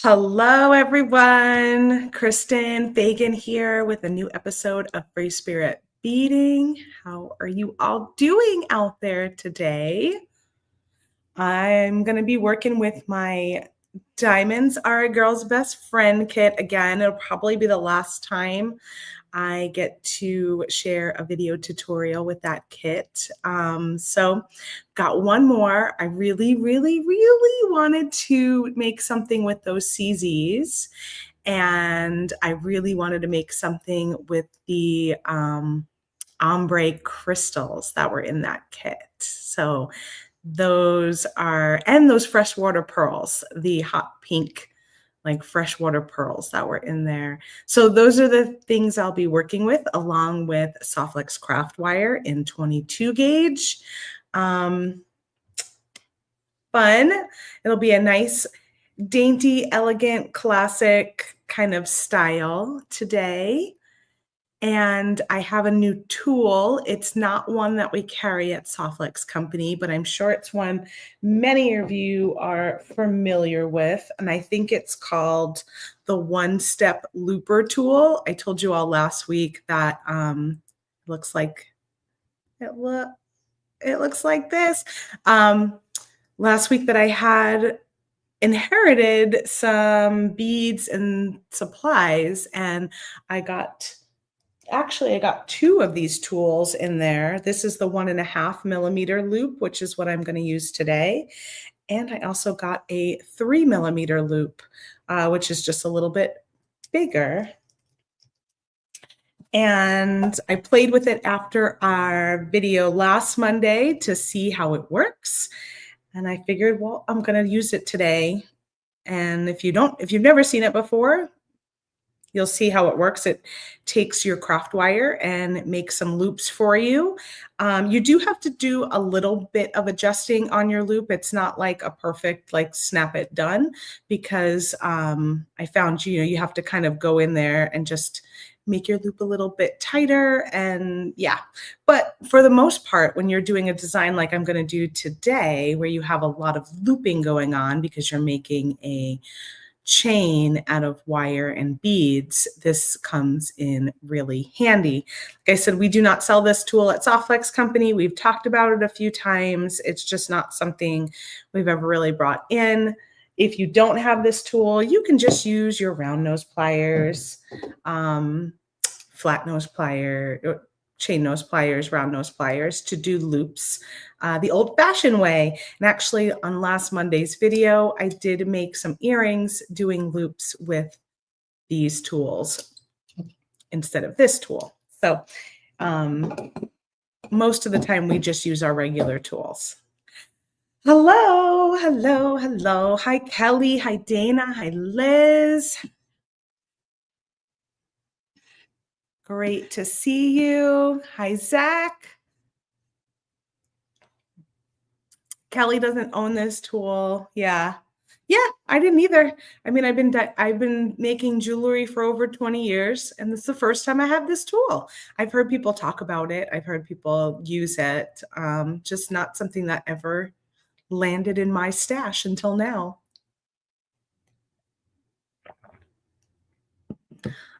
Hello, everyone. Kristen Fagan here with a new episode of Free Spirit Beading. How are you all doing out there today? I'm going to be working with my Diamonds Are a Girl's Best Friend kit again. It'll probably be the last time I get to share a video tutorial with that kit. So got one more. I really wanted to make something with those CZs. And I really wanted to make something with the ombre crystals that were in that kit. So those are, and those freshwater pearls, the hot pink like freshwater pearls that were in there. So those are the things I'll be working with, along with Softlex craft wire in 22 gauge. Fun. It'll be a nice, dainty, elegant, classic kind of style today. And I have a new tool. It's not one that we carry at Softlex Company, but I'm sure it's one many of you are familiar with. And I think it's called the One-Step Looper tool. I told you all last week that looks like it looks like this. Last week that I had inherited some beads and supplies, and I got two of these tools in there. This is the 1.5 millimeter loop, which is what I'm going to use today. And I also got a 3 millimeter loop, which is just a little bit bigger. And I played with it after our video last Monday to see how it works. And I figured, well, I'm going to use it today. And if you've never seen it before, you'll see how it works. It takes your craft wire and it makes some loops for you. You do have to do a little bit of adjusting on your loop. It's not like a perfect, like snap it done, because I found, you have to kind of go in there and just make your loop a little bit tighter. And yeah, but for the most part, when you're doing a design like I'm going to do today, where you have a lot of looping going on because you're making a chain out of wire and beads, this comes in really handy. Like I said, we do not sell this tool at Softlex Company. We've talked about it a few times. It's just not something we've ever really brought in. If you don't have this tool, you can just use your round nose pliers, flat nose plier, chain nose pliers, round nose pliers to do loops the old-fashioned way. And actually on last Monday's video, I did make some earrings doing loops with these tools instead of this tool. So most of the time we just use our regular tools. Hello. Hi, Kelly. Hi, Dana. Hi, Liz. Great to see you. Hi, Zach. Kelly doesn't own this tool. Yeah, I didn't either. I mean, I've been making jewelry for over 20 years, and this is the first time I have this tool. I've heard people talk about it. I've heard people use it. Just not something that ever landed in my stash until now.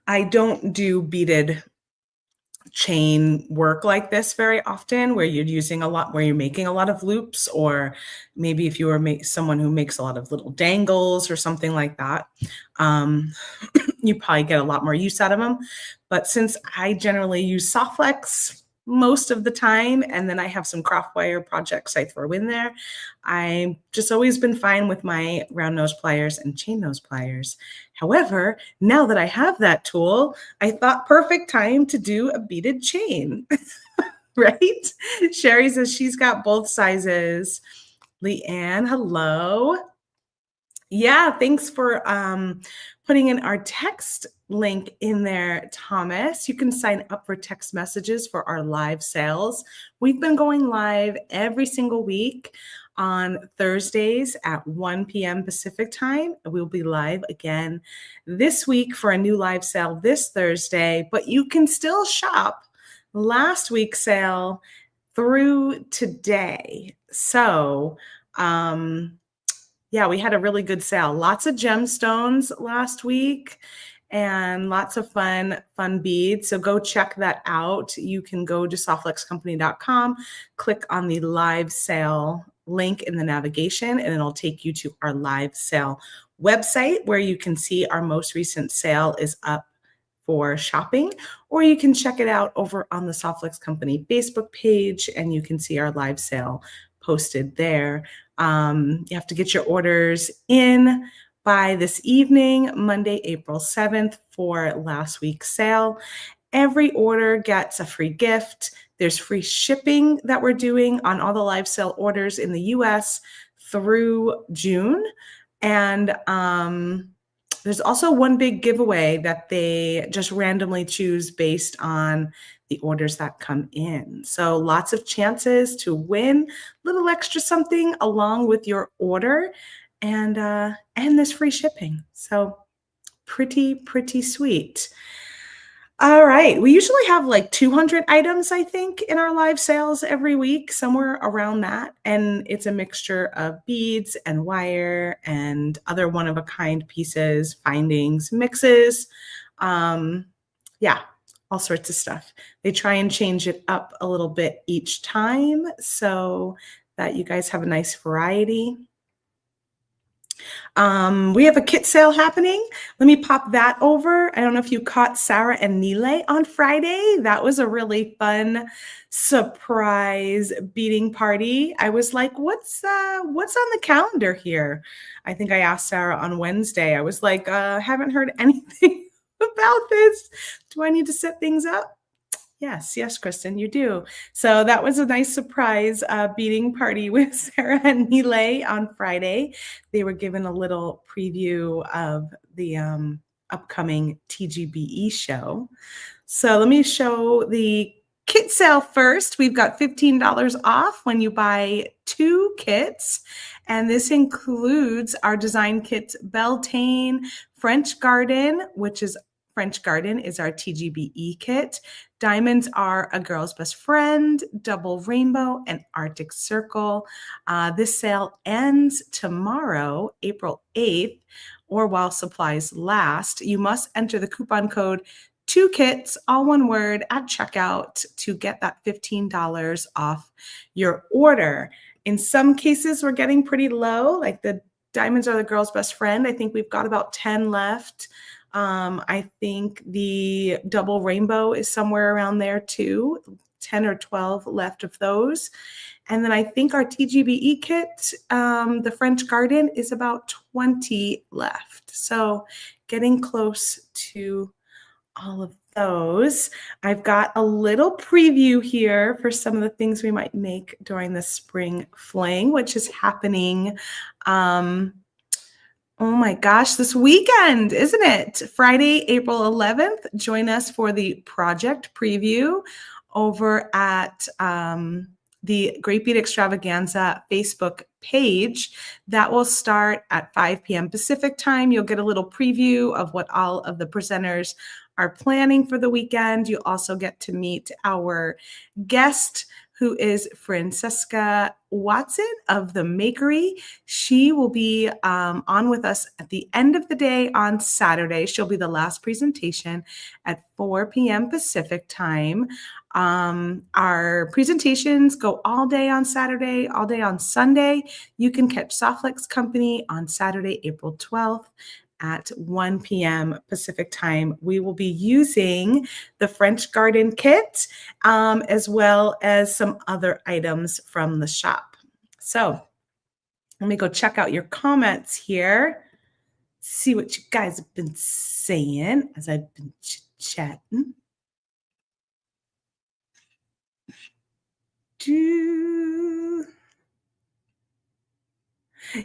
I don't do beaded chain work like this very often, where you're making a lot of loops, or maybe if you are someone who makes a lot of little dangles or something like that, you probably get a lot more use out of them. But since I generally use Softlex most of the time, and then I have some craft wire projects I throw in there, I've just always been fine with my round nose pliers and chain nose pliers. However, now that I have that tool, I thought perfect time to do a beaded chain, right? Sherry says she's got both sizes. Leanne, hello. Yeah, thanks for putting in our text link in there, Thomas. You can sign up for text messages for our live sales. We've been going live every single week on Thursdays at 1 p.m. Pacific time. We'll be live again this week for a new live sale this Thursday, but you can still shop last week's sale through today. So, Yeah, we had a really good sale. Lots of gemstones last week and lots of fun beads. So go check that out. You can go to softluxcompany.com, click on the live sale link in the navigation, and it'll take you to our live sale website where you can see our most recent sale is up for shopping, or you can check it out over on the Softflix Company Facebook page and you can see our live sale posted there. You have to get your orders in by this evening, Monday, April 7th, for last week's sale. Every order gets a free gift. There's free shipping that we're doing on all the live sale orders in the US through June. And there's also one big giveaway that they just randomly choose based on the orders that come in. So lots of chances to win a little extra something along with your order, and there's free shipping. So pretty sweet. All right. We usually have like 200 items, I think, in our live sales every week, somewhere around that. And it's a mixture of beads and wire and other one-of-a-kind pieces, findings, mixes. Yeah, all sorts of stuff. They try and change it up a little bit each time so that you guys have a nice variety. We have a kit sale happening. Let me pop that over. I don't know if you caught Sarah and Nile on Friday. That was a really fun surprise beading party. I was like, what's on the calendar here? I think I asked Sarah on Wednesday. I was like, haven't heard anything about this. Do I need to set things up? Yes, Kristen, you do. So that was a nice surprise beading party with Sarah and Nile on Friday. They were given a little preview of the upcoming TGBE show. So let me show the kit sale first. We've got $15 off when you buy 2 kits. And this includes our design kits, Beltane, French Garden, French Garden is our TGBE kit. Diamonds are A Girl's Best Friend, Double Rainbow, and Arctic Circle. This sale ends tomorrow, April 8th, or while supplies last. You must enter the coupon code 2kits, all one word, at checkout to get that $15 off your order. In some cases, we're getting pretty low, like the Diamonds Are the Girl's Best Friend. I think we've got about 10 left. I think the Double Rainbow is somewhere around there too, 10 or 12 left of those. And then I think our TGBE kit, the French Garden, is about 20 left. So getting close to all of those. I've got a little preview here for some of the things we might make during the spring fling, which is happening oh my gosh, this weekend, isn't it? Friday, April 11th. Join us for the project preview over at the Great Bead Extravaganza Facebook page. That will start at 5 p.m. Pacific time. You'll get a little preview of what all of the presenters are planning for the weekend. You'll also get to meet our guest, who is Francesca Watson of The Makery. She will be on with us at the end of the day on Saturday. She'll be the last presentation at 4 p.m. Pacific time. Our presentations go all day on Saturday, all day on Sunday. You can catch Softflix Company on Saturday, April 12th. At 1 p.m. Pacific time. We will be using the French Garden kit as well as some other items from the shop. So let me go check out your comments here, see what you guys have been saying as I've been chatting.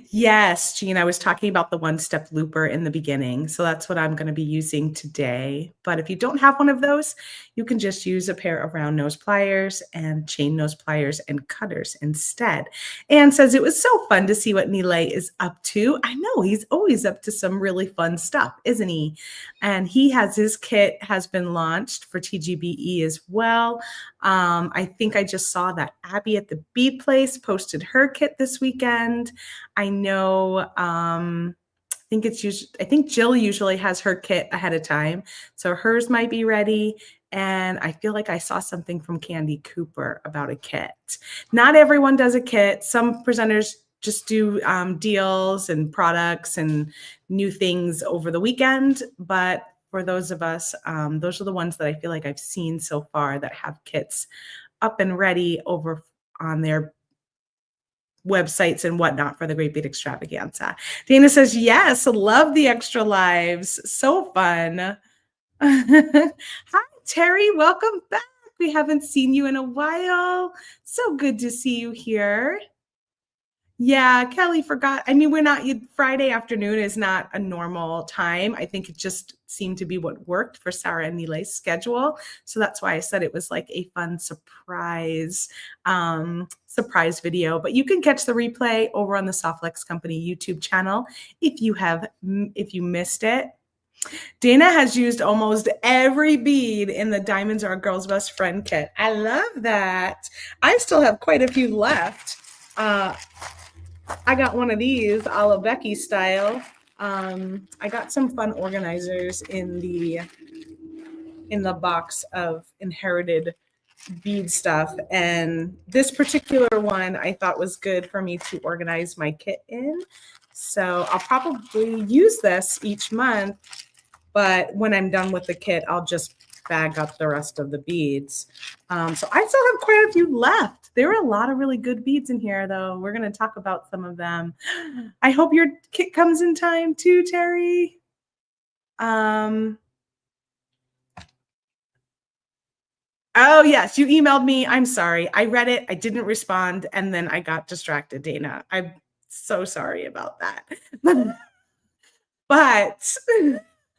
Yes, Jean, I was talking about the one-step looper in the beginning. So that's what I'm going to be using today. But if you don't have one of those, you can just use a pair of round nose pliers and chain nose pliers and cutters instead. Anne says it was so fun to see what Nile is up to. I know he's always up to some really fun stuff, isn't he? And his kit has been launched for TGBE as well. I think I just saw that Abby at the Bead Place posted her kit this weekend. I know, I think Jill usually has her kit ahead of time, so hers might be ready. And I feel like I saw something from Candy Cooper about a kit. Not everyone does a kit. Some presenters just do deals and products and new things over the weekend. But for those of us, those are the ones that I feel like I've seen so far that have kits up and ready over on their websites and whatnot for the Great Bead Extravaganza. Dana says, yes, love the extra lives. So fun. Hi, Terry. Welcome back. We haven't seen you in a while. So good to see you here. Yeah, Kelly forgot. I mean, Friday afternoon is not a normal time. I think it just seemed to be what worked for Sarah and Nilay's schedule. So that's why I said it was like a fun surprise video. But you can catch the replay over on the Softlex Company YouTube channel if you missed it. Dana has used almost every bead in the Diamonds Are a Girl's Best Friend kit. I love that. I still have quite a few left. I got one of these, a la Becky style. I got some fun organizers in the box of inherited bead stuff, and this particular one I thought was good for me to organize my kit in. So I'll probably use this each month, but when I'm done with the kit, I'll just bag up the rest of the beads. So I still have quite a few left. There are a lot of really good beads in here, though. We're going to talk about some of them. I hope your kit comes in time too, Terry. Oh, yes, you emailed me. I'm sorry. I read it. I didn't respond, and then I got distracted, Dana. I'm so sorry about that. But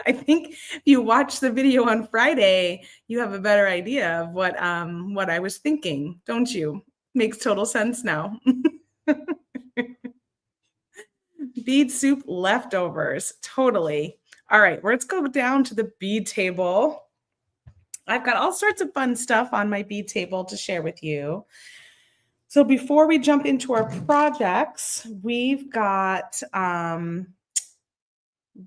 I think if you watch the video on Friday, you have a better idea of what I was thinking, don't you? Makes total sense now. Bead soup leftovers, totally. All right, let's go down to the bead table. I've got all sorts of fun stuff on my bead table to share with you. So before we jump into our projects, we've got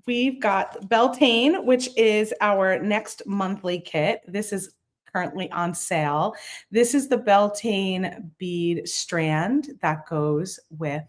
Beltane, which is our next monthly kit. This is currently on sale. This is the Beltane bead strand that goes with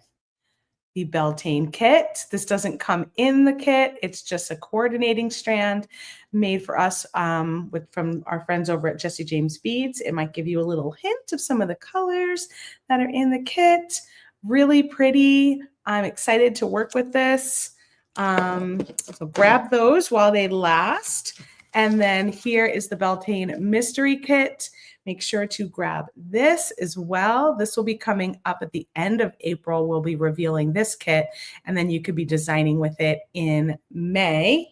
the Beltane kit. This doesn't come in the kit. It's just a coordinating strand made for us from our friends over at Jesse James Beads. It might give you a little hint of some of the colors that are in the kit. Really pretty. I'm excited to work with this. So grab those while they last. And then here is the Beltane Mystery Kit. Make sure to grab this as well. This will be coming up at the end of April. We'll be revealing this kit, and then you could be designing with it in May.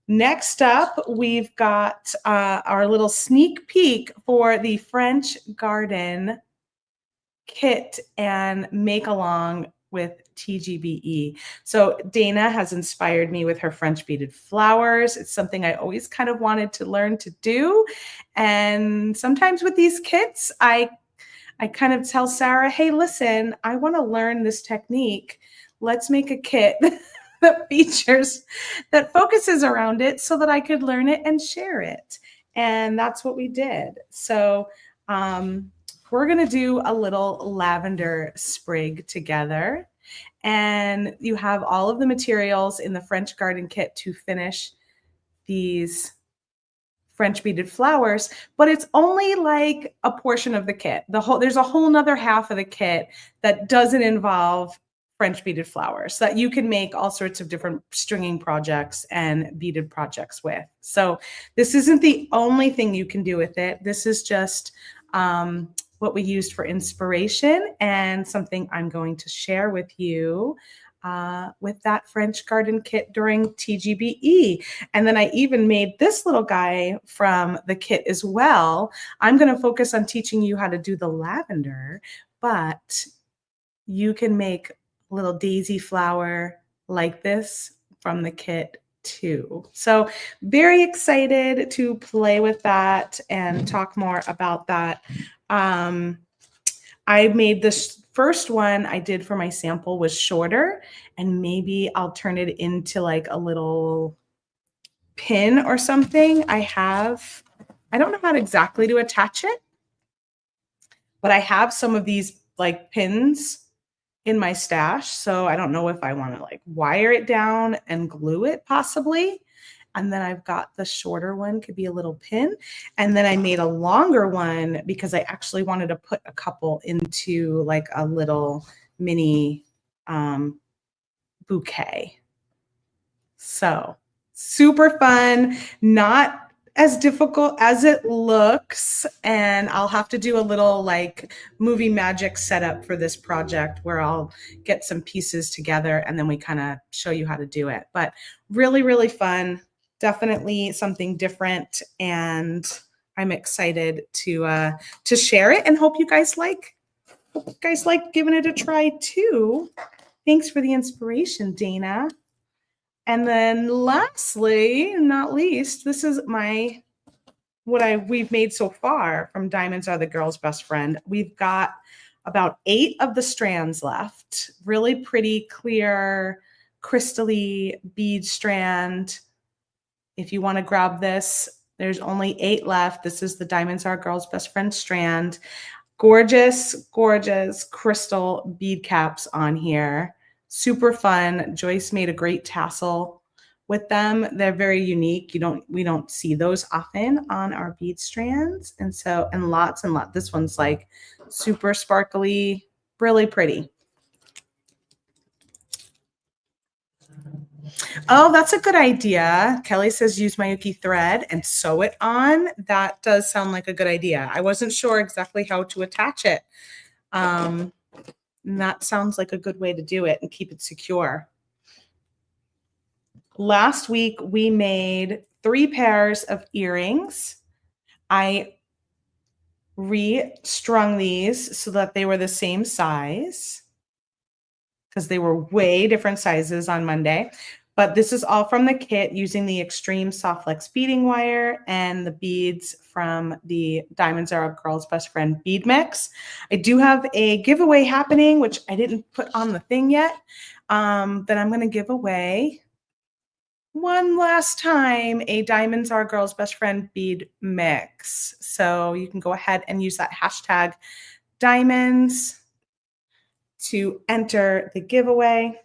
Next up, we've got our little sneak peek for the French Garden kit and make along with TGBE. So Dana has inspired me with her French beaded flowers. It's something I always kind of wanted to learn to do. And sometimes with these kits, I kind of tell Sarah, hey, listen, I want to learn this technique. Let's make a kit that focuses around it so that I could learn it and share it. And that's what we did. So we're going to do a little lavender sprig together. And you have all of the materials in the French Garden kit to finish these French beaded flowers, but it's only like a portion of the kit. There's a whole nother half of the kit that doesn't involve French beaded flowers that you can make all sorts of different stringing projects and beaded projects with. So this isn't the only thing you can do with it. This is just what we used for inspiration and something I'm going to share with you with that French Garden kit during TGBE. And then I even made this little guy from the kit as well. I'm going to focus on teaching you how to do the lavender, but you can make a little daisy flower like this from the kit too. So very excited to play with that and talk more about that. I made this first one I did for my sample was shorter, and maybe I'll turn it into like a little pin or something. I don't know how exactly to attach it, but I have some of these like pins in my stash. So I don't know if I want to like wire it down and glue it possibly. And then I've got the shorter one, could be a little pin. And then I made a longer one because I actually wanted to put a couple into like a little mini bouquet. So super fun, not as difficult as it looks. And I'll have to do a little like movie magic setup for this project where I'll get some pieces together and then we kind of show you how to do it. But really, really fun. Definitely something different. And I'm excited to share it and hope you guys like giving it a try too. Thanks for the inspiration, Dana. And then lastly, not least, this is we've made so far from Diamonds Are the Girl's Best Friend. We've got about 8 of the strands left. Really pretty, clear, crystally bead strand. If you want to grab this, there's only 8 left. This is the Diamonds Are Girl's Best Friend strand. Gorgeous, gorgeous crystal bead caps on here. Super fun. Joyce made a great tassel with them. They're very unique. We don't see those often on our bead strands. And lots. This one's like super sparkly, really pretty. Oh, that's a good idea. Kelly says use Miyuki thread and sew it on. That does sound like a good idea. I wasn't sure exactly how to attach it. And that sounds like a good way to do it and keep it secure. Last week, we made 3 pairs of earrings. I restrung these so that they were the same size because they were way different sizes on Monday. But this is all from the kit using the Extreme Soft Flex beading wire and the beads from the Diamonds Are a Girl's Best Friend bead mix. I do have a giveaway happening, which I didn't put on the thing yet, that I'm going to give away one last time a Diamonds Are a Girl's Best Friend bead mix. So you can go ahead and use that hashtag diamonds to enter the giveaway.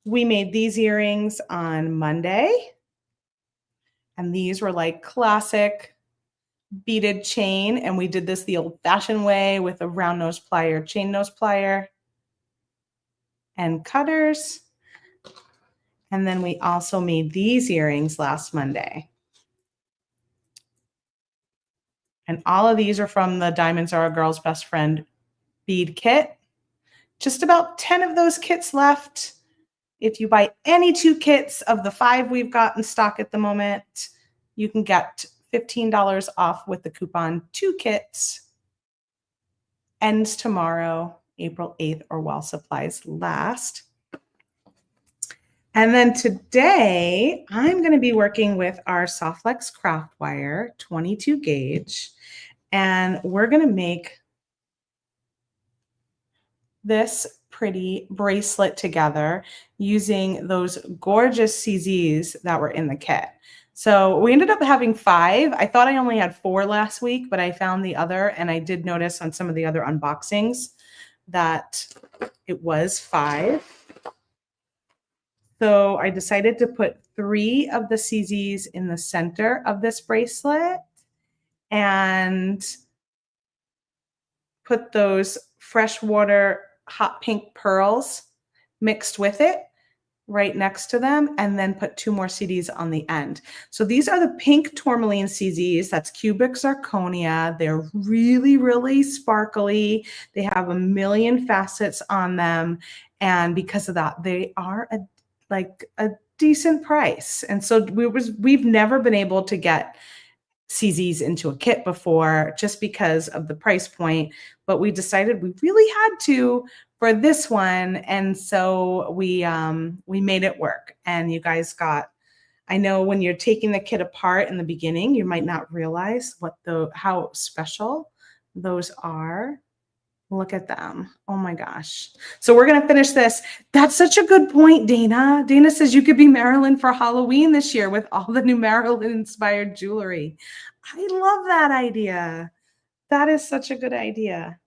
We made these earrings on Monday, and these were like classic beaded chain, and we did this the old-fashioned way with a round nose plier, chain nose plier, and cutters. And then we also made these earrings last Monday. And all of these are from the Diamonds Are a Girl's Best Friend bead kit. Just about 10 of those kits left. If you buy any 2 kits of the 5 we've got in stock at the moment, you can get $15 off with the coupon 2 kits. Ends tomorrow, April 8th, or while supplies last. And then today, I'm going to be working with our Softflex craft wire, 22 gauge, and we're going to make this pretty bracelet together using those gorgeous CZs that were in the kit. So we ended up having 5. I thought I only had 4 last week, but I found the other, and I did notice on some of the other unboxings that it was 5. So I decided to put 3 of the CZs in the center of this bracelet and put those freshwater hot pink pearls mixed with it right next to them, and then put 2 more CDs on the end. So these are the pink tourmaline CZs. That's cubic zirconia. They're really, really sparkly. They have a million facets on them. And because of that, they are a decent price. And so we've never been able to get CZs into a kit before just because of the price point, but we decided we really had to for this one. And so we made it work. And you guys I know when you're taking the kit apart in the beginning, you might not realize how special those are Look at them. Oh my gosh. So we're going to finish this. That's such a good point, Dana. Dana says you could be Marilyn for Halloween this year with all the new Marilyn inspired jewelry. I love that idea. That is such a good idea.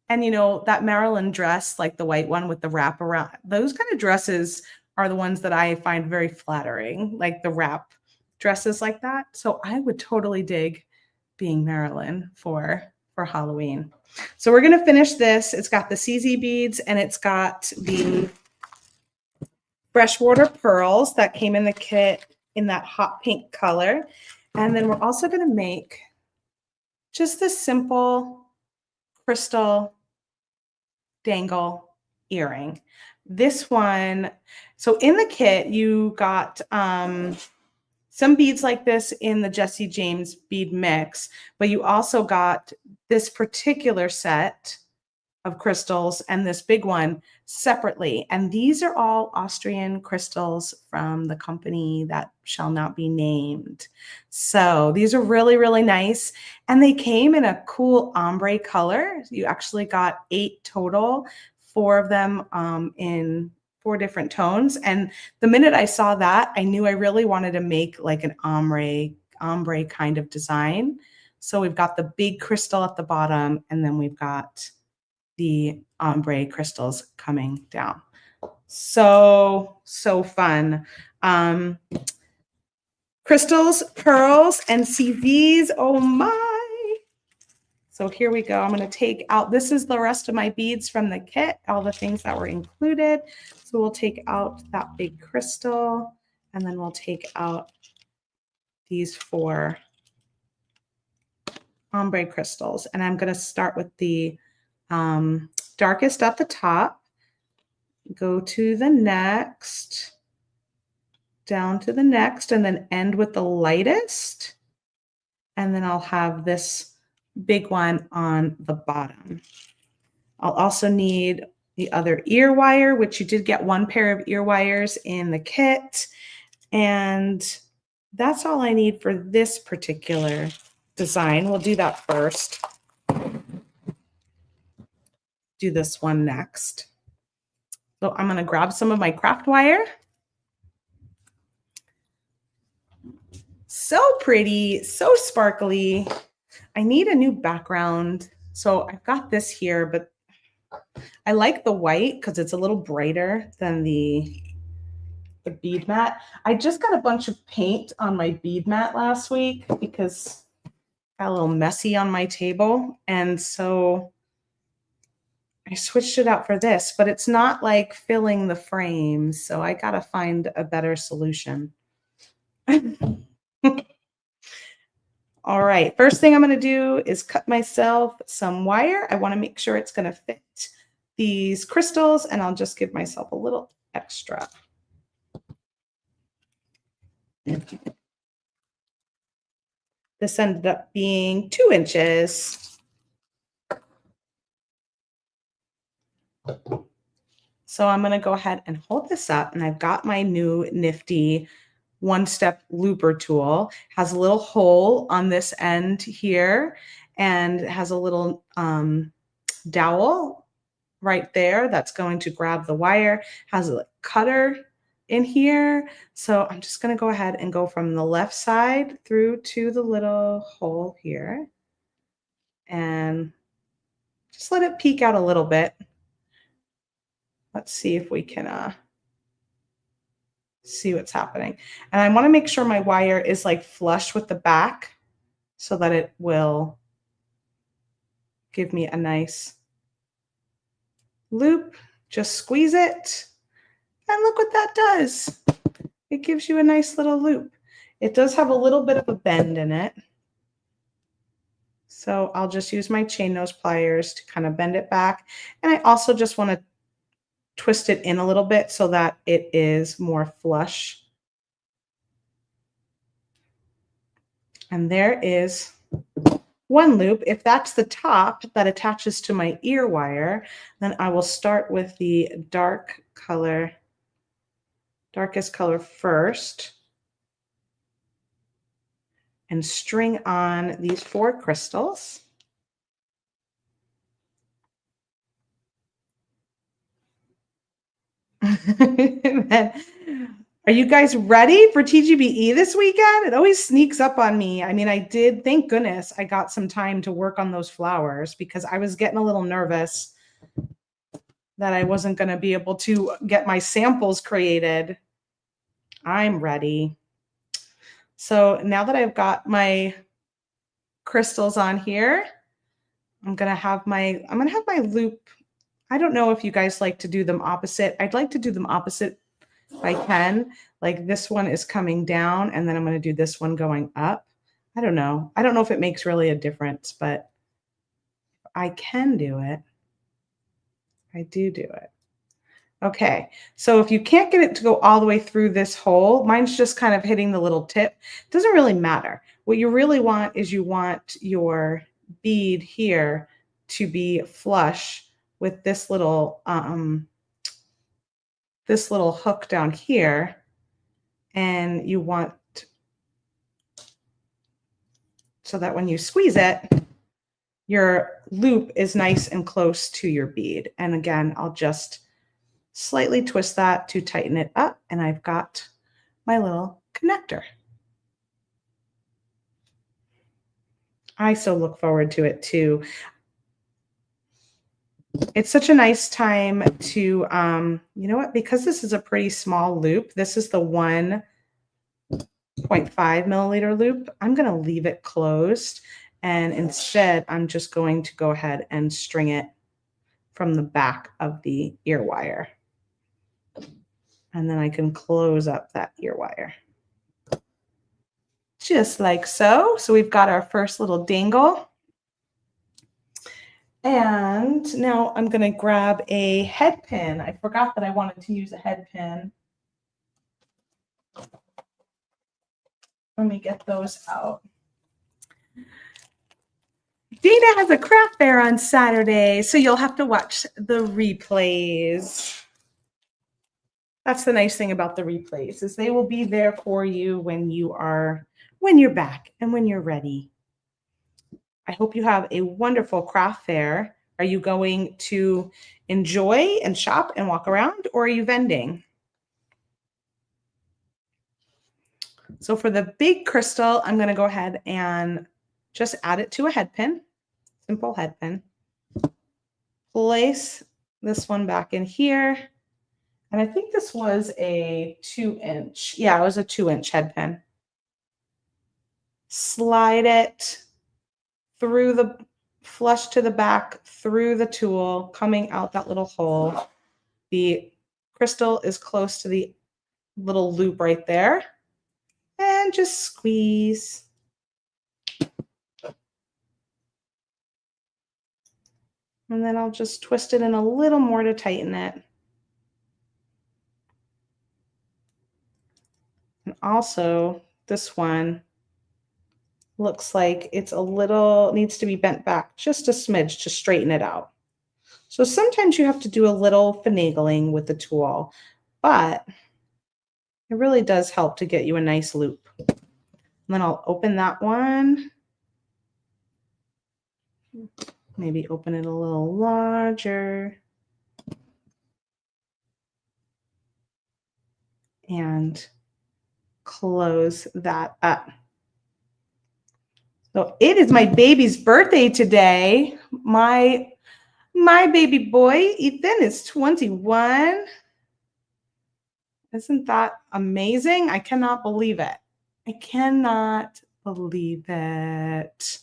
And you know, that Marilyn dress, like the white one with the wrap around, those kind of dresses are the ones that I find very flattering, like the wrap dresses like that. So I would totally dig being Marilyn for Halloween. So we're going to finish this. It's got the CZ beads and it's got the freshwater pearls that came in the kit in that hot pink color. And then we're also going to make just this simple crystal dangle earring. This one, so in the kit, you got some beads like this in the Jesse James bead mix, but you also got this particular set of crystals and this big one separately. And these are all Austrian crystals from the company that shall not be named. So these are really, really nice. And they came in a cool ombre color. You actually got 8 total, 4 of them in 4 different tones. And the minute I saw that, I knew I really wanted to make like an ombre kind of design. So we've got the big crystal at the bottom, and then we've got the ombre crystals coming down. So fun. Crystals, pearls, and CVs. Oh my. So here we go. I'm going to take out, this is the rest of my beads from the kit, all the things that were included. So we'll take out that big crystal, and then we'll take out these 4 ombre crystals. And I'm going to start with the darkest at the top, go to the next, down to the next, and then end with the lightest. And then I'll have this big one on the bottom. I'll also need the other ear wire, which you did get 1 pair of ear wires in the kit. And that's all I need for this particular design. We'll do that first. Do this one next. So I'm going to grab some of my craft wire. So pretty, so sparkly. I need a new background. So I've got this here, but I like the white because it's a little brighter than the bead mat. I just got a bunch of paint on my bead mat last week because it got a little messy on my table. And so I switched it out for this, but it's not like filling the frame. So I got to find a better solution. All right, first thing I'm going to do is cut myself some wire. I want to make sure it's going to fit these crystals, and I'll just give myself a little extra. This ended up being 2 inches. So I'm going to go ahead and hold this up, and I've got my new nifty one-step looper tool. Has a little hole on this end here, and it has a little dowel right there that's going to grab the wire. Has a cutter in here. So I'm just going to go ahead and go from the left side through to the little hole here and just let it peek out a little bit. Let's see if we can see what's happening. And I want to make sure my wire is like flush with the back so that it will give me a nice loop. Just squeeze it. And look what that does. It gives you a nice little loop. It does have a little bit of a bend in it. So I'll just use my chain nose pliers to kind of bend it back. And I also just want to twist it in a little bit so that it is more flush. And there is one loop. If that's the top that attaches to my ear wire, then I will start with the darkest color first and string on these 4 crystals. Are you guys ready for TGBE this weekend? It always sneaks up on me. I mean, thank goodness I got some time to work on those flowers because I was getting a little nervous that I wasn't going to be able to get my samples created. I'm ready. So now that I've got my crystals on here, I'm going to have my loop. I don't know if you guys like to do them opposite. I'd like to do them opposite if I can. Like this one is coming down and then I'm going to do this one going up. I don't know. I don't know if it makes really a difference, but I can do it. I do it. Okay, so if you can't get it to go all the way through this hole, mine's just kind of hitting the little tip. It doesn't really matter. What you really want is you want your bead here to be flush with this little hook down here, and you want so that when you squeeze it, your loop is nice and close to your bead. And again, I'll just slightly twist that to tighten it up, and I've got my little connector. I so look forward to it too. It's such a nice time to, you know what, because this is a pretty small loop, this is the 1.5 milliliter loop, I'm going to leave it closed. And instead, I'm just going to go ahead and string it from the back of the ear wire. And then I can close up that ear wire. Just like so. So we've got our first little dangle. And now I'm going to grab a head pin. I forgot that I wanted to use a head pin. Let me get those out. Dana has a craft fair on Saturday, so you'll have to watch the replays. That's the nice thing about the replays, is they will be there for you when you're back and when you're ready. I hope you have a wonderful craft fair. Are you going to enjoy and shop and walk around, or are you vending? So for the big crystal, I'm going to go ahead and just add it to a head pin, simple head pin. Place this one back in here. And I think this was a 2-inch. Yeah, it was a 2-inch head pin. Slide it through the flush to the back, through the tool, coming out that little hole. The crystal is close to the little loop right there. And just squeeze. And then I'll just twist it in a little more to tighten it. And also, this one looks like it's needs to be bent back just a smidge to straighten it out. So sometimes you have to do a little finagling with the tool, but it really does help to get you a nice loop. And then I'll open that one. Maybe open it a little larger. And close that up. So it is my baby's birthday today. My baby boy, Ethan, is 21. Isn't that amazing? I cannot believe it. I cannot believe it.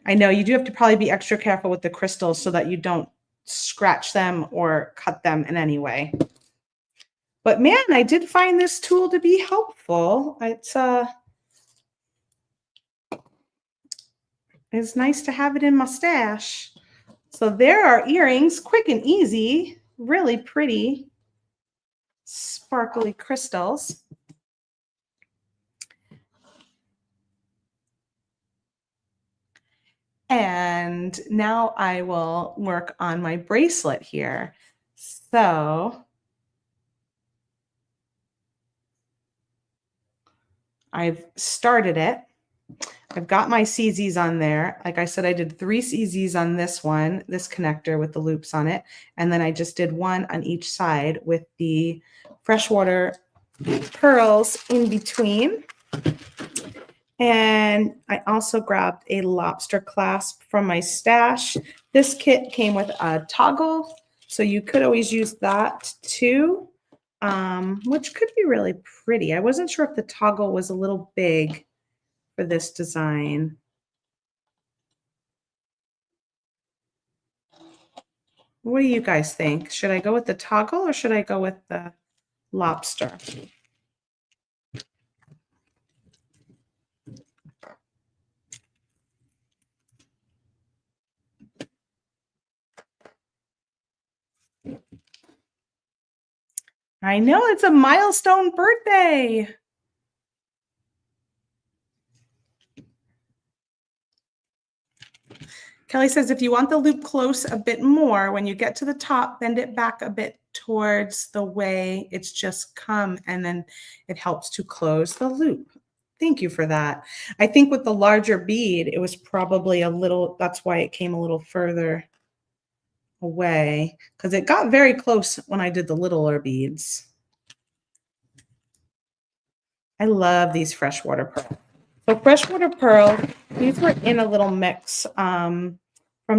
I know you do have to probably be extra careful with the crystals so that you don't scratch them or cut them in any way. But man, I did find this tool to be helpful. It's nice to have it in my stash. So there are earrings, quick and easy, really pretty, sparkly crystals. And now I will work on my bracelet here. So I've started it. I've got my CZs on there. Like I said, I did 3 CZs on this one, this connector with the loops on it. And then I just did 1 on each side with the freshwater pearls in between. And I also grabbed a lobster clasp from my stash. This kit came with a toggle, so you could always use that too, which could be really pretty. I wasn't sure if the toggle was a little big for this design. What do you guys think? Should I go with the toggle or should I go with the lobster? I know it's a milestone birthday. Kelly says, if you want the loop close a bit more, when you get to the top, bend it back a bit towards the way it's just come, and then it helps to close the loop. Thank you for that. I think with the larger bead, it was probably a little, that's why it came a little further away, because it got very close when I did the littler beads. I love these freshwater pearls. So freshwater pearl, these were in a little mix from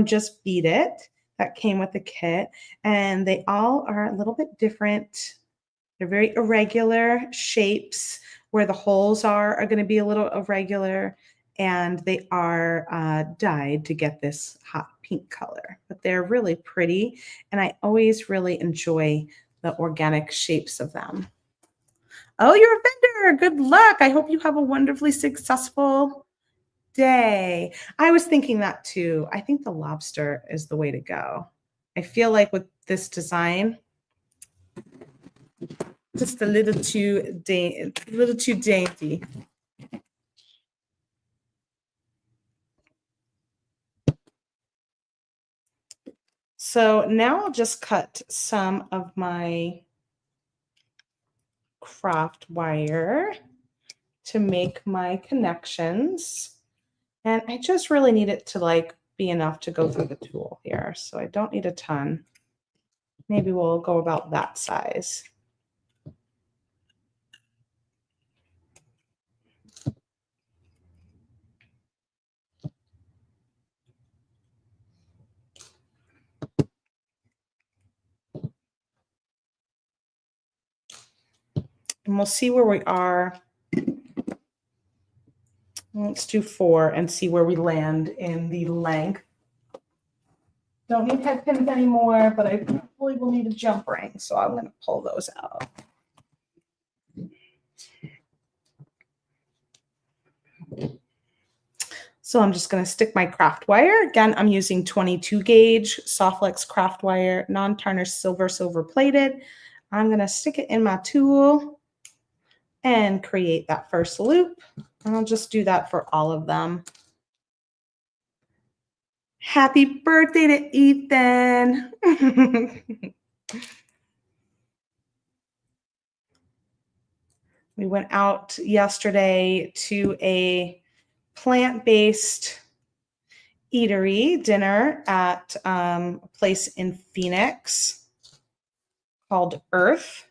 Just Bead It that came with the kit, and they all are a little bit different. They're very irregular shapes. Where the holes are going to be a little irregular, and they are dyed to get this hot pink color, but they're really pretty, and I always really enjoy the organic shapes of them. Oh, you're a vendor. Good luck. I hope you have a wonderfully successful day. I was thinking that too. I think the lobster is the way to go. I feel like with this design, just a little too dainty. So now I'll just cut some of my craft wire to make my connections. And I just really need it to like be enough to go through the tool here. So I don't need a ton. Maybe we'll go about that size. And we'll see where we are. Let's do 4 and see where we land in the length. Don't need head pins anymore, but I probably will need a jump ring, so I'm going to pull those out. So I'm just going to stick my craft wire. Again, I'm using 22 gauge Softlex craft wire, non-tarnished silver plated. I'm going to stick it in my tool and create that first loop. And I'll just do that for all of them. Happy birthday to Ethan. We went out yesterday to a plant-based eatery dinner at a place in Phoenix called Earth.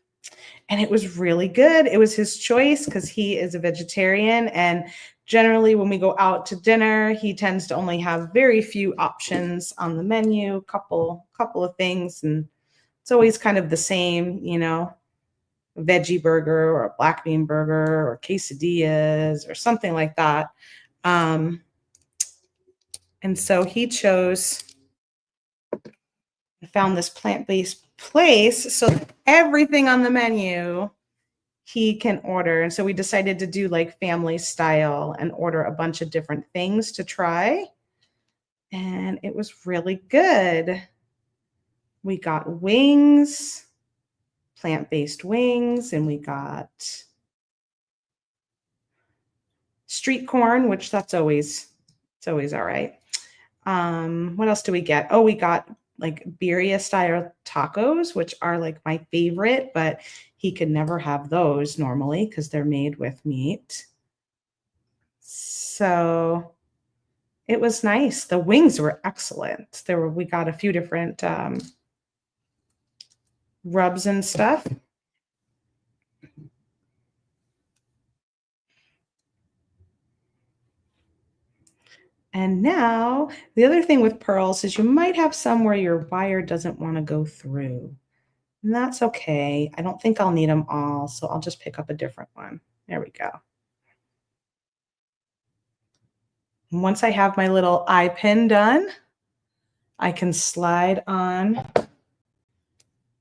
And it was really good. It was his choice because he is a vegetarian. And generally when we go out to dinner, he tends to only have very few options on the menu, couple of things. And it's always kind of the same, you know, a veggie burger or a black bean burger or quesadillas or something like that. And so he chose, found this plant-based place so that everything on the menu he can order. And so we decided to do like family style and order a bunch of different things to try. And it was really good. We got wings, plant-based wings, and we got street corn, which it's always all right. What else do we get? Oh, we got like birria style tacos, which are like my favorite, but he could never have those normally because they're made with meat. So it was nice. The wings were excellent. We got a few different rubs and stuff. And now the other thing with pearls is you might have some where your wire doesn't want to go through. And that's okay. I don't think I'll need them all, so I'll just pick up a different one. There we go. And once I have my little eye pin done, I can slide on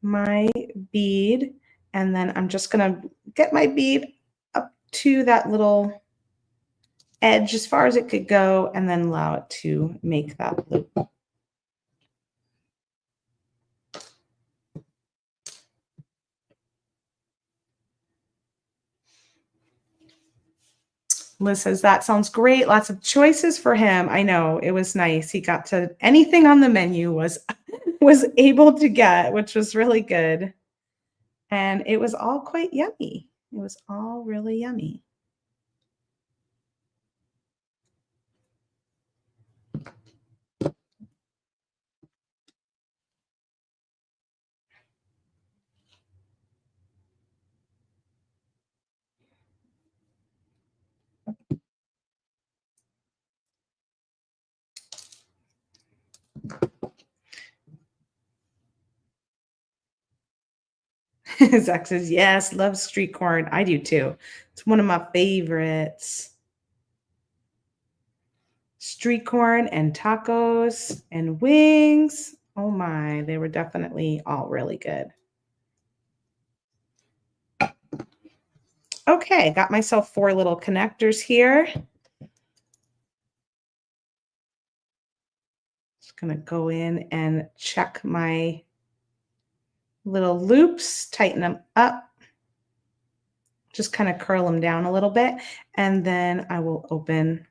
my bead, and then I'm just going to get my bead up to that little edge as far as it could go, and then allow it to make that loop. Liz says, that sounds great. Lots of choices for him. I know, it was nice. He got to anything on the menu was able to get, which was really good. And it was all quite yummy. It was all really yummy. Zach says, yes, love street corn. I do too. It's one of my favorites. Street corn and tacos and wings. Oh my, they were definitely all really good. Okay, got myself 4 little connectors here. Just gonna go in and check my little loops, tighten them up, just kind of curl them down a little bit, and then I will open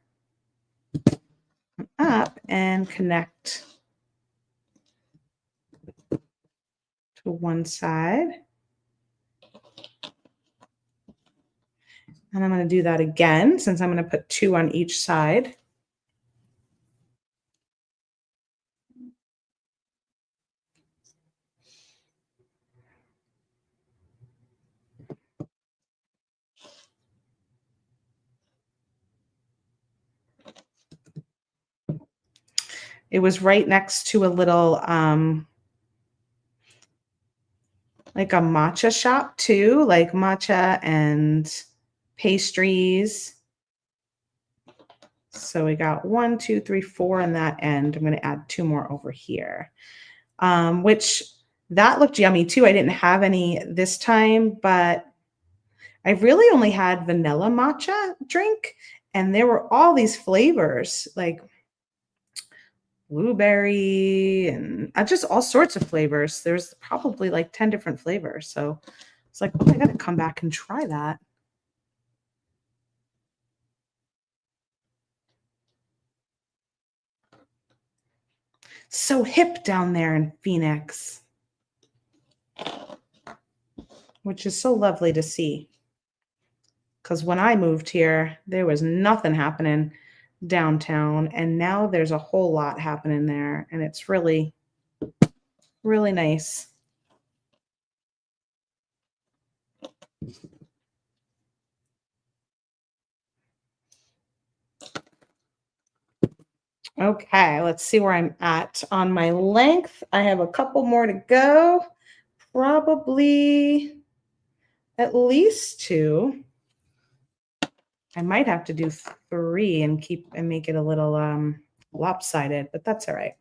them up and connect to one side. And I'm going to do that again since I'm going to put 2 on each side. It was right next to a little like a matcha shop too, like matcha and pastries. So we got 1, 2, 3, 4 on that end. I'm going to add 2 more over here, which that looked yummy too. I didn't have any this time, but I really only had vanilla matcha drink, and there were all these flavors like blueberry and just all sorts of flavors. There's probably like 10 different flavors. So it's like, oh, I got to come back and try that. So hip down there in Phoenix, which is so lovely to see. Because when I moved here, there was nothing happening downtown, and now there's a whole lot happening there, and it's really, really nice. Okay, let's see where I'm at on my length. I have a couple more to go, probably at least 2. I might have to do 3 and make it a little lopsided, but that's all right.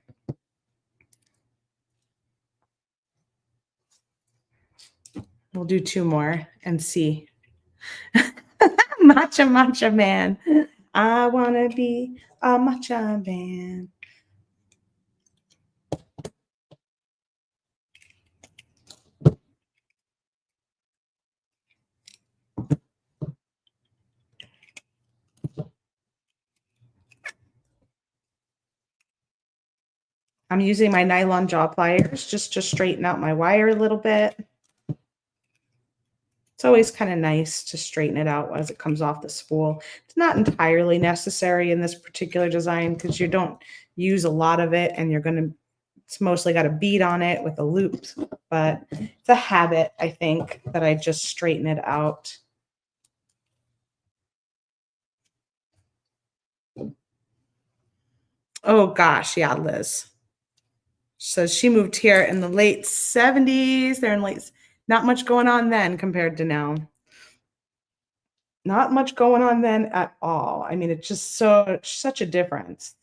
We'll do 2 more and see. Matcha man. I want to be a matcha man. I'm using my nylon jaw pliers just to straighten out my wire a little bit. It's always kind of nice to straighten it out as it comes off the spool. It's not entirely necessary in this particular design because you don't use a lot of it and it's mostly got a bead on it with a loop, but it's a habit, I think, that I just straighten it out. Oh gosh, yeah, Liz. So she moved here in the late 70s. They're in late, not much going on then compared to now. Not much going on then at all. I mean, it's just such a difference.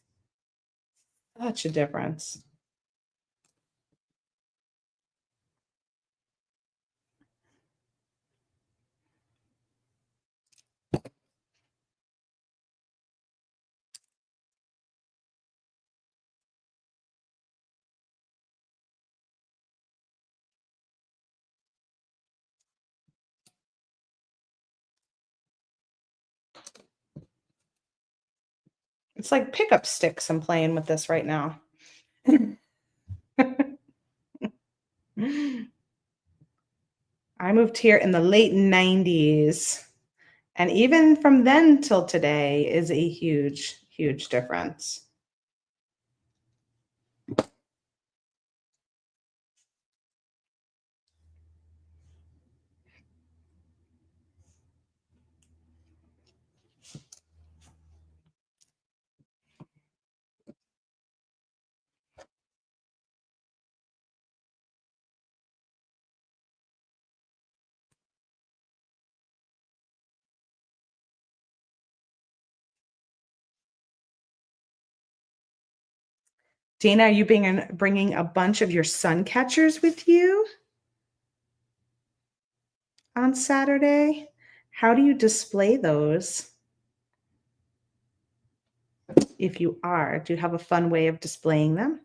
Such a difference. It's like pickup sticks I'm playing with this right now. I moved here in the late 90s. And even from then till today is a huge, huge difference. Dana, are you bringing a bunch of your sun catchers with you on Saturday? How do you display those? If you are, do you have a fun way of displaying them?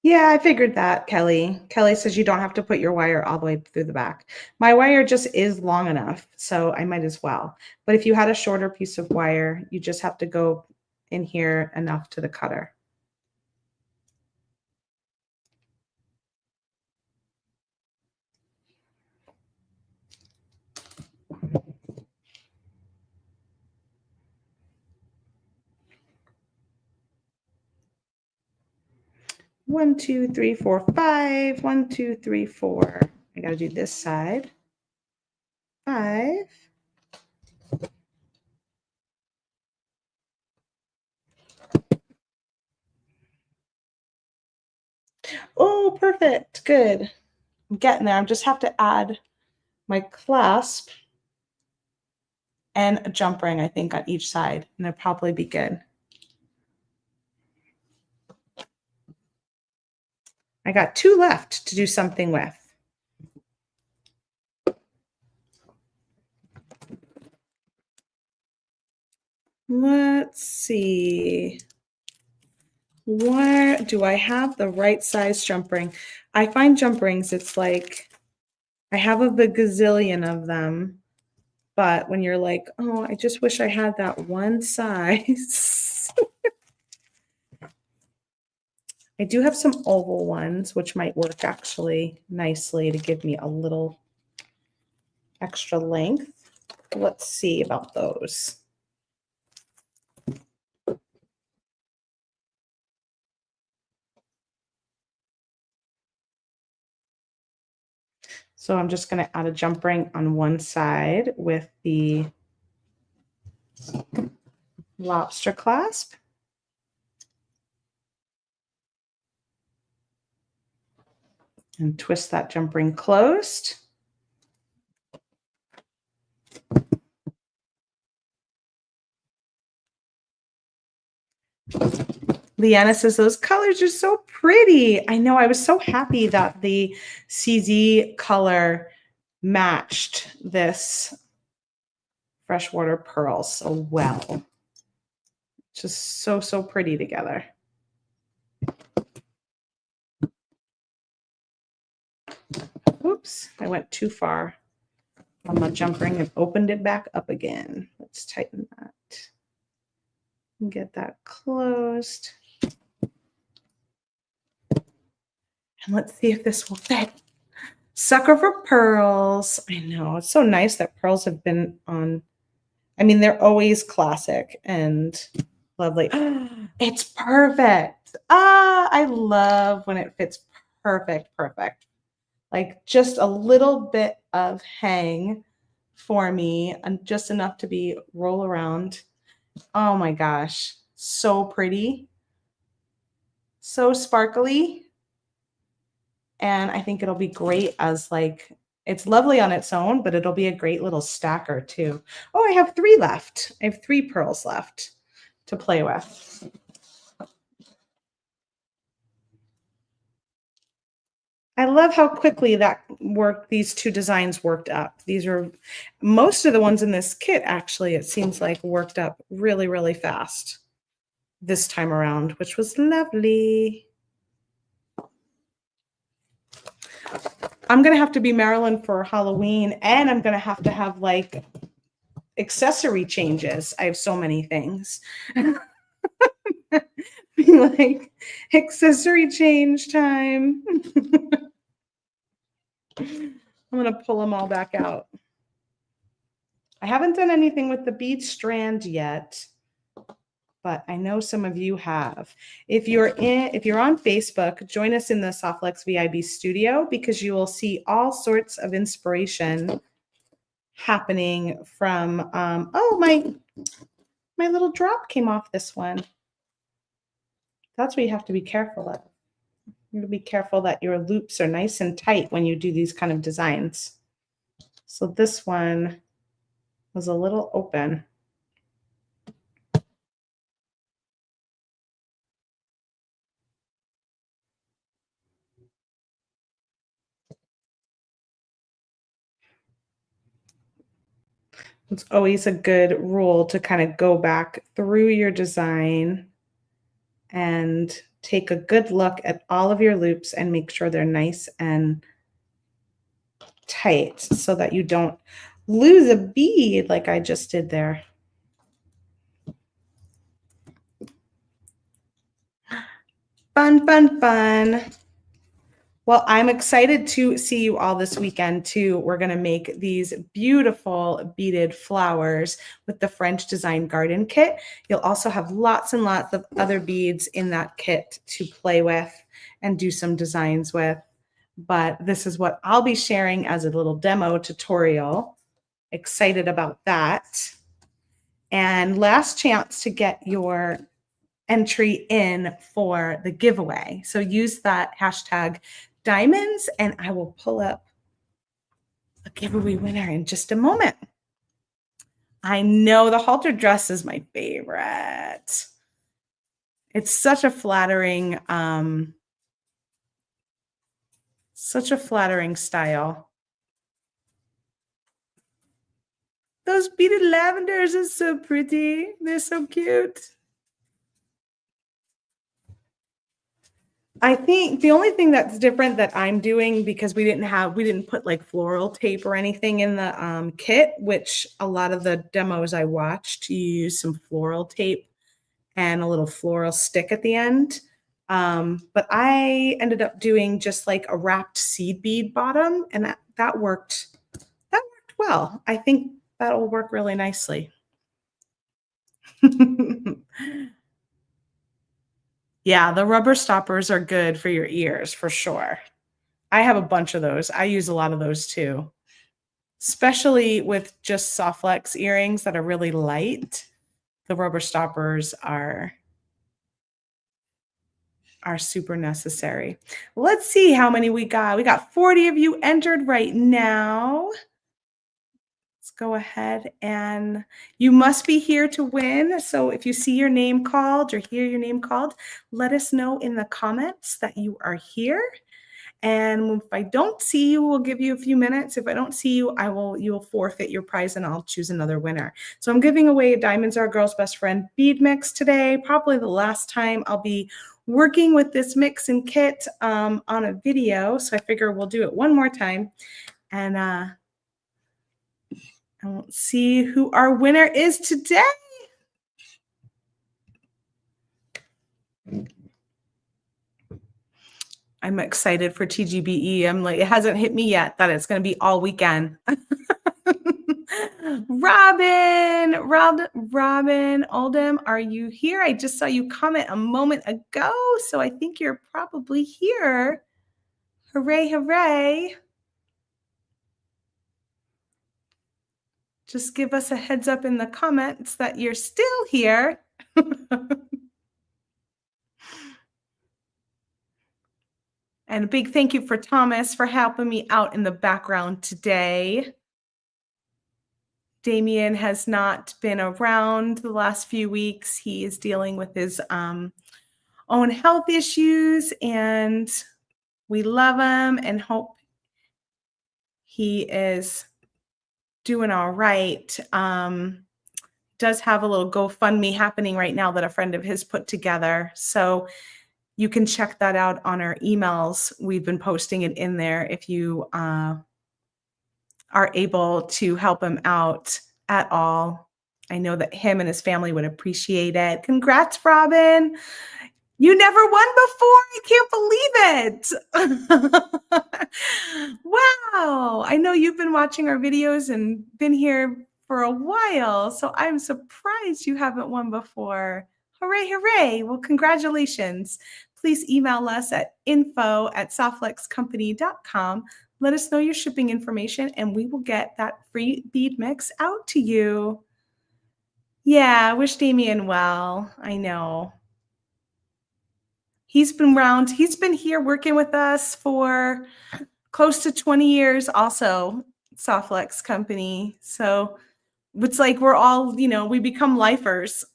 Yeah, I figured that, Kelly. Kelly says you don't have to put your wire all the way through the back. My wire just is long enough, so I might as well. But if you had a shorter piece of wire, you just have to go in here enough to the cutter. One, two, three, four, five. 1, 2, 3, 4. I got to do this side. 5. Oh, perfect. Good. I'm getting there. I just have to add my clasp and a jump ring, I think, on each side, and it'll probably be good. I got 2 left to do something with. Let's see. Where do I have the right size jump ring? I find jump rings, it's like I have a gazillion of them, but when you're like, oh, I just wish I had that one size. I do have some oval ones, which might work actually nicely to give me a little extra length. Let's see about those. So I'm just going to add a jump ring on one side with the lobster clasp. And twist that jump ring closed. Leanna says those colors are so pretty. I know. I was so happy that the CZ color matched this freshwater pearl so well. Just so, so pretty together. Oops, I went too far on the jump ring and opened it back up again. Let's tighten that and get that closed. And let's see if this will fit. Sucker for pearls. I know, it's so nice that pearls have been on. I mean, they're always classic and lovely. It's perfect. I love when it fits perfect. Like just a little bit of hang for me and just enough to be roll around. Oh my gosh, so pretty. So sparkly. And I think it'll be great as like, it's lovely on its own, but it'll be a great little stacker too. Oh, I have 3 left. I have 3 pearls left to play with. I love how quickly these 2 designs worked up. These are most of the ones in this kit, actually, it seems like worked up really, really fast this time around, which was lovely. I'm going to have to be Marilyn for Halloween, and I'm going to have like accessory changes. I have so many things. Like accessory change time. I'm going to pull them all back out. I haven't done anything with the bead strand yet, but I know some of you have. If you're on Facebook, join us in the Softlex VIB studio because you will see all sorts of inspiration happening from oh, my little drop came off this one. That's what you have to be careful of. You have to be careful that your loops are nice and tight when you do these kind of designs. So this one was a little open. It's always a good rule to kind of go back through your design and take a good look at all of your loops and make sure they're nice and tight so that you don't lose a bead like I just did there. Fun, fun, fun. Well, I'm excited to see you all this weekend too. We're going to make these beautiful beaded flowers with the French Design Garden Kit. You'll also have lots and lots of other beads in that kit to play with and do some designs with. But this is what I'll be sharing as a little demo tutorial. Excited about that. And last chance to get your entry in for the giveaway. So use that hashtag diamonds and I will pull up a giveaway winner in just a moment. I know the halter dress is my favorite. It's such a flattering style. Those beaded lavenders are so pretty. They're so cute. I think the only thing that's different that I'm doing, because we didn't put like floral tape or anything in the kit, which a lot of the demos I watched, you use some floral tape and a little floral stick at the end. But I ended up doing just like a wrapped seed bead bottom, and that worked well. I think that'll work really nicely. Yeah, the rubber stoppers are good for your ears for sure. I have a bunch of those. I use a lot of those too, especially with just Softlex earrings that are really light. The rubber stoppers are super necessary. Let's see how many we got. We got 40 of you entered right now. Let's go ahead and you must be here to win. So if you see your name called or hear your name called, let us know in the comments that you are here. And if I don't see you, we'll give you a few minutes. If I don't see you, you will forfeit your prize and I'll choose another winner. So I'm giving away a Diamonds Are a Girl's Best Friend bead mix today. Probably the last time I'll be working with this mix and kit on a video. So I figure we'll do it one more time. And I won't see who our winner is today. I'm excited for TGBE. I'm like, it hasn't hit me yet that it's going to be all weekend. Robin Oldham, are you here? I just saw you comment a moment ago, so I think you're probably here. Hooray, hooray. Just give us a heads up in the comments that you're still here. And a big thank you for Thomas for helping me out in the background today. Damien has not been around the last few weeks. He is dealing with his own health issues, and we love him and hope he is doing all right. Does have a little GoFundMe happening right now that a friend of his put together. So you can check that out on our emails. We've been posting it in there if you are able to help him out at all. I know that him and his family would appreciate it. Congrats, Robin. You never won before. I can't believe it. Wow. I know you've been watching our videos and been here for a while, so I'm surprised you haven't won before. Hooray, hooray. Well, congratulations. Please email us at info@softflexcompany.com. Let us know your shipping information and we will get that free bead mix out to you. Yeah, wish Damien well. I know. He's been around. He's been here working with us for close to 20 years also, Soft Flex Company. So it's like we're all, we become lifers.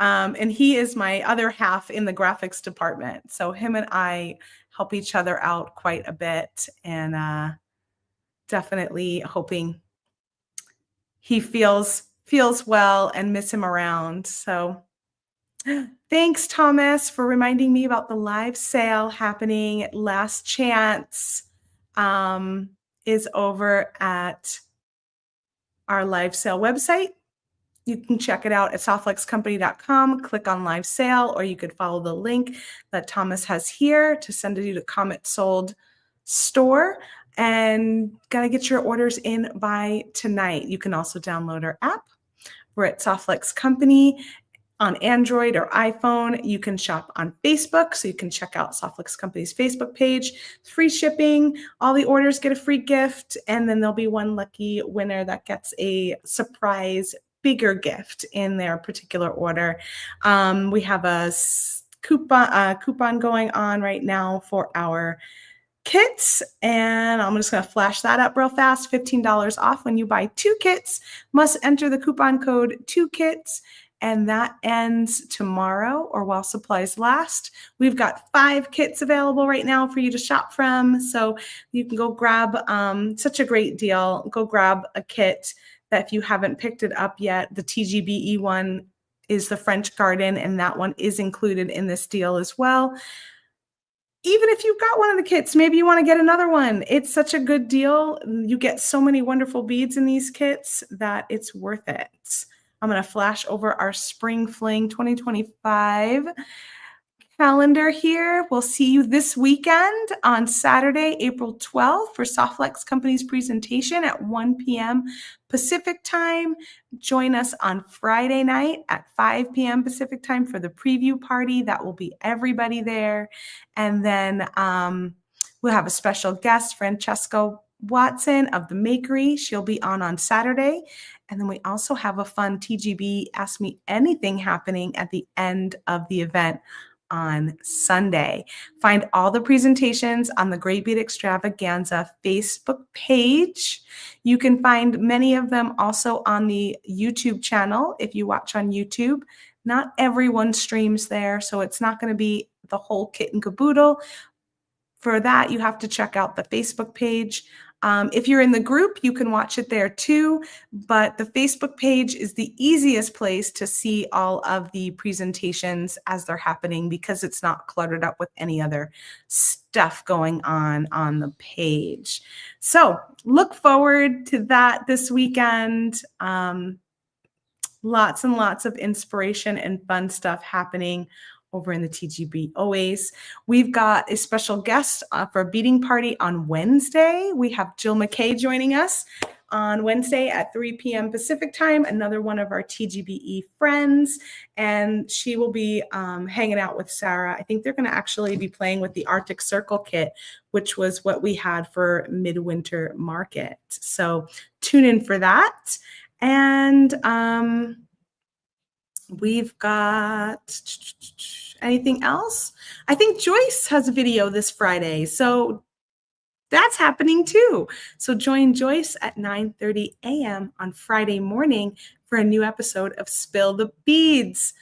And he is my other half in the graphics department. So him and I help each other out quite a bit, and definitely hoping he feels well and miss him around. So thanks, Thomas, for reminding me about the live sale happening. Last Chance is over at our live sale website. You can check it out at softflexcompany.com, click on live sale, or you could follow the link that Thomas has here to send you to Comet Sold store. And got to get your orders in by tonight. You can also download our app. We're at Softflex Company on Android or iPhone. You can shop on Facebook, so you can check out Softflex Company's Facebook page. Free shipping. All the orders get a free gift, and then there'll be one lucky winner that gets a surprise bigger gift in their particular order. We have a coupon going on right now for our kits, and I'm just going to flash that up real fast. $15 off when you buy 2 kits. Must enter the coupon code 2kits, and that ends tomorrow or while supplies last. We've got 5 kits available right now for you to shop from, so you can go grab such a great deal. Go grab a kit that if you haven't picked it up yet, the TGBE one is the French Garden, and that one is included in this deal as well. Even if you've got one of the kits, maybe you want to get another one. It's such a good deal. You get so many wonderful beads in these kits that it's worth it. I'm going to flash over our Spring Fling 2025 calendar here. We'll see you this weekend on Saturday, April 12th for Softflex Company's presentation at 1 p.m. Pacific time. Join us on Friday night at 5 p.m. Pacific time for the preview party. That will be everybody there. And then we'll have a special guest, Francesca Watson of the Makery. She'll be on Saturday. And then we also have a fun TGB Ask Me Anything happening at the end of the event on Sunday. Find all the presentations on the Great Bead Extravaganza Facebook page. You can find many of them also on the YouTube channel if you watch on YouTube. Not everyone streams there, so it's not going to be the whole kit and caboodle. For that, you have to check out the Facebook page. If you're in the group, you can watch it there too, but the Facebook page is the easiest place to see all of the presentations as they're happening because it's not cluttered up with any other stuff going on the page. So look forward to that this weekend. Lots and lots of inspiration and fun stuff happening over in the TGB always. We've got a special guest for a beading party on Wednesday. We have Jill McKay joining us on Wednesday at 3 p.m. Pacific time, another one of our TGBE friends, and she will be hanging out with Sarah. I think they're going to actually be playing with the Arctic Circle kit, which was what we had for Midwinter Market. So tune in for that. And we've got anything else? I think Joyce has a video this Friday, so that's happening too. So join Joyce at 9:30 a.m. on Friday morning for a new episode of Spill the Beads.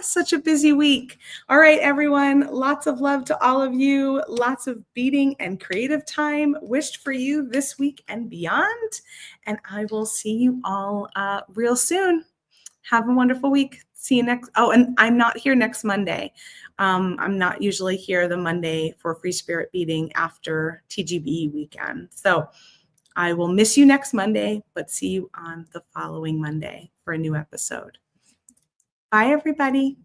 Such a busy week. All right, everyone. Lots of love to all of you. Lots of beading and creative time wished for you this week and beyond. And I will see you all real soon. Have a wonderful week. See you next. Oh, and I'm not here next Monday. I'm not usually here the Monday for Free Spirit Beading after TGB weekend. So I will miss you next Monday, but see you on the following Monday for a new episode. Bye, everybody.